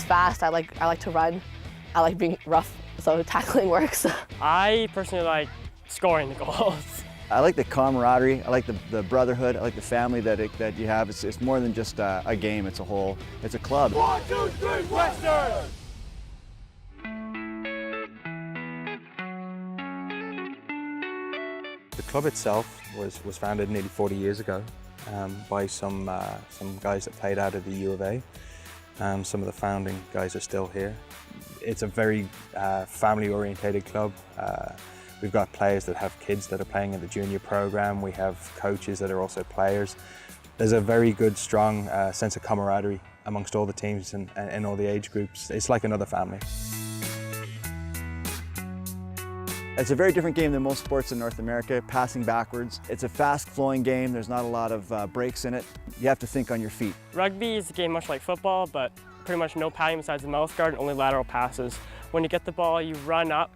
fast. I like to run. I like being rough, so tackling works. I personally like scoring the goals. I like the camaraderie, I like the brotherhood, I like the family that you have. It's more than just a game, it's a whole, it's a club. 1, 2, 3, Western! The club itself was founded nearly 40 years ago by some guys that played out of the U of A. Some of the founding guys are still here. It's a very family-orientated club. We've got players that have kids that are playing in the junior program. We have coaches that are also players. There's a very good, strong sense of camaraderie amongst all the teams and all the age groups. It's like another family. It's a very different game than most sports in North America, passing backwards. It's a fast-flowing game. There's not a lot of breaks in it. You have to think on your feet. Rugby is a game much like football, but pretty much no padding besides the mouth guard, only lateral passes. When you get the ball, you run up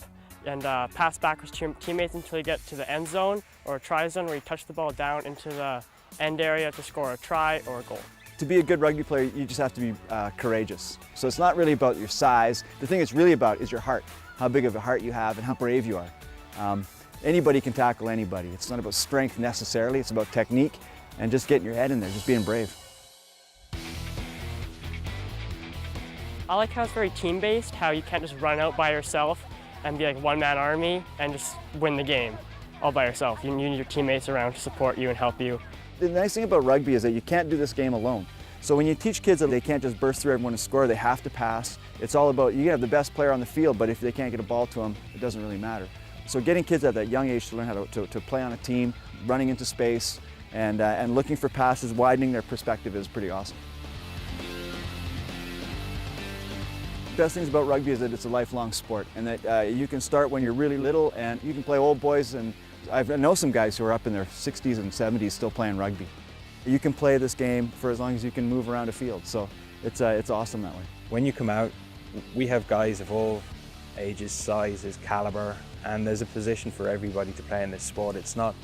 and pass backwards to your teammates until you get to the end zone or a try zone where you touch the ball down into the end area to score a try or a goal. To be a good rugby player, you just have to be courageous. So it's not really about your size. The thing it's really about is your heart, how big of a heart you have and how brave you are. Anybody can tackle anybody. It's not about strength necessarily, it's about technique and just getting your head in there, just being brave. I like how it's very team-based, how you can't just run out by yourself and be like one-man army and just win the game all by yourself. You need your teammates around to support you and help you. The nice thing about rugby is that you can't do this game alone. So when you teach kids that they can't just burst through everyone and score, they have to pass. It's all about, you can have the best player on the field, but if they can't get a ball to them, it doesn't really matter. So getting kids at that young age to learn how to play on a team, running into space, and looking for passes, widening their perspective is pretty awesome. The best things about rugby is that it's a lifelong sport and that you can start when you're really little and you can play old boys, and I know some guys who are up in their 60s and 70s still playing rugby. You can play this game for as long as you can move around a field, so it's awesome that way. When you come out, we have guys of all ages, sizes, caliber, and there's a position for everybody to play in this sport. It's not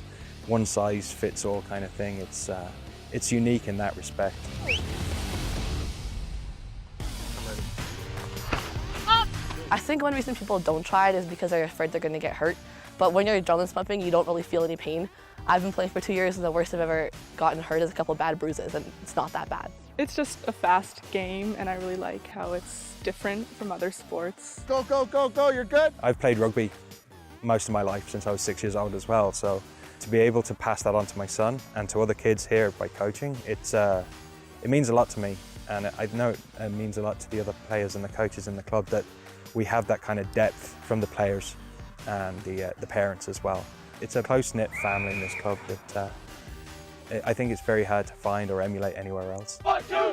one size fits all kind of thing. It's unique in that respect. I think one reason people don't try it is because they're afraid they're going to get hurt. But when you're adrenaline pumping, you don't really feel any pain. I've been playing for 2 years and the worst I've ever gotten hurt is a couple bad bruises, and it's not that bad. It's just a fast game and I really like how it's different from other sports. Go, go, go, go, you're good? I've played rugby most of my life since I was 6 years old as well, so to be able to pass that on to my son and to other kids here by coaching, it means a lot to me, and I know it means a lot to the other players and the coaches in the club that we have that kind of depth from the players and the parents as well. It's a close-knit family in this club that I think it's very hard to find or emulate anywhere else. 1, 2,